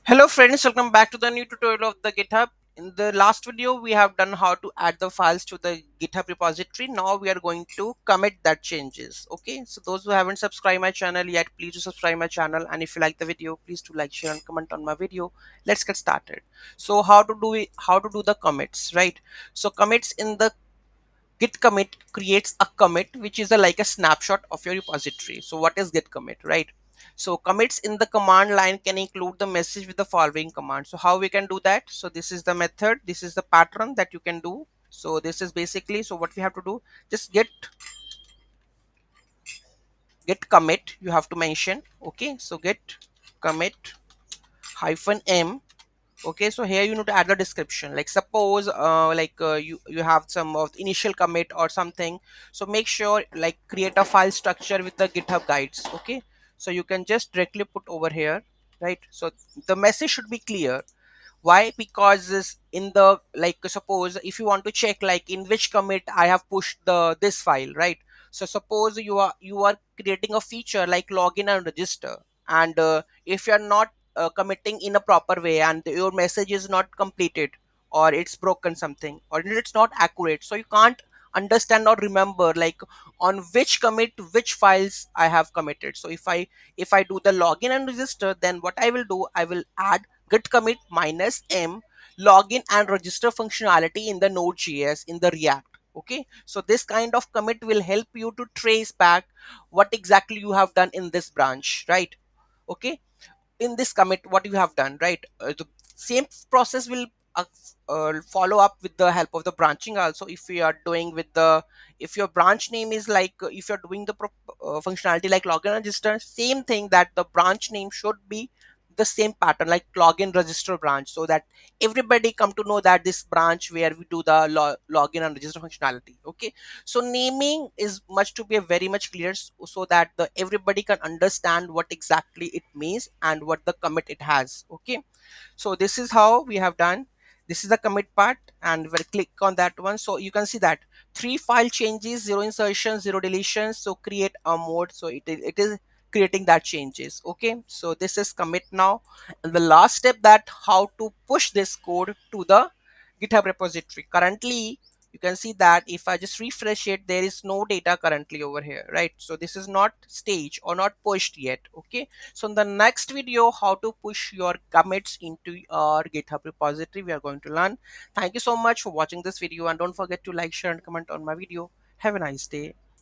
Hello friends, welcome back to the new tutorial of the GitHub. In the last video, we have done how to add the files to the GitHub repository. Now we are going to commit that changes. Okay, so those who haven't subscribed my channel yet, please do subscribe my channel. And if you like the video, please do like, share, and comment on my video. Let's get started. So how to do it? How to do the commits, right? So commits in the Git commit creates a commit which is like a snapshot of your repository. So what is git commit, right? So commits in the command line can include the message with the following command. So how we can do that? So this is the method, this is the pattern that you can do. So this is basically, so what we have to do, just get commit you have to mention. Okay, so get commit hyphen m. Okay, so here you need to add the description, like suppose you have some of the initial commit or something. So make sure like create a file structure with the GitHub guides. Okay, so you can just directly put over here, right? So the message should be clear. Why? Because this in the, like, suppose if you want to check like in which commit I have pushed the this file, right? So suppose you are creating a feature like login and register, and if you are not committing in a proper way and your message is not completed, or it's broken something, or it's not accurate, so you can't understand or remember like on which commit which files I have committed. So if I do the login and register, then what I will do, I will add git commit minus m login and register functionality in the node.js in the React. Okay, so this kind of commit will help you to trace back what exactly you have done in this branch, right? Okay, in this commit what you have done, right? The same process will follow up with the help of the branching also. If we are doing with the, if your branch name is like, if you're doing the functionality like login register, same thing, that the branch name should be the same pattern like login register branch, so that everybody come to know that this branch where we do the login and register functionality. Okay, so naming is much to be a very much clear, so that the everybody can understand what exactly it means and what the commit it has. Okay, so this is how we have done. This is the commit part, and we'll click on that one. So you can see that three file changes, zero insertions, zero deletions. So create a mode, so it is creating that changes. Okay, so this is commit now. And the last step, that how to push this code to the GitHub repository. Currently you can see that if I just refresh it, there is no data currently over here, right? So this is not staged or not pushed yet. Okay, so in the next video, how to push your commits into your GitHub repository, we are going to learn. Thank you so much for watching this video, and don't forget to like, share, and comment on my video. Have a nice day.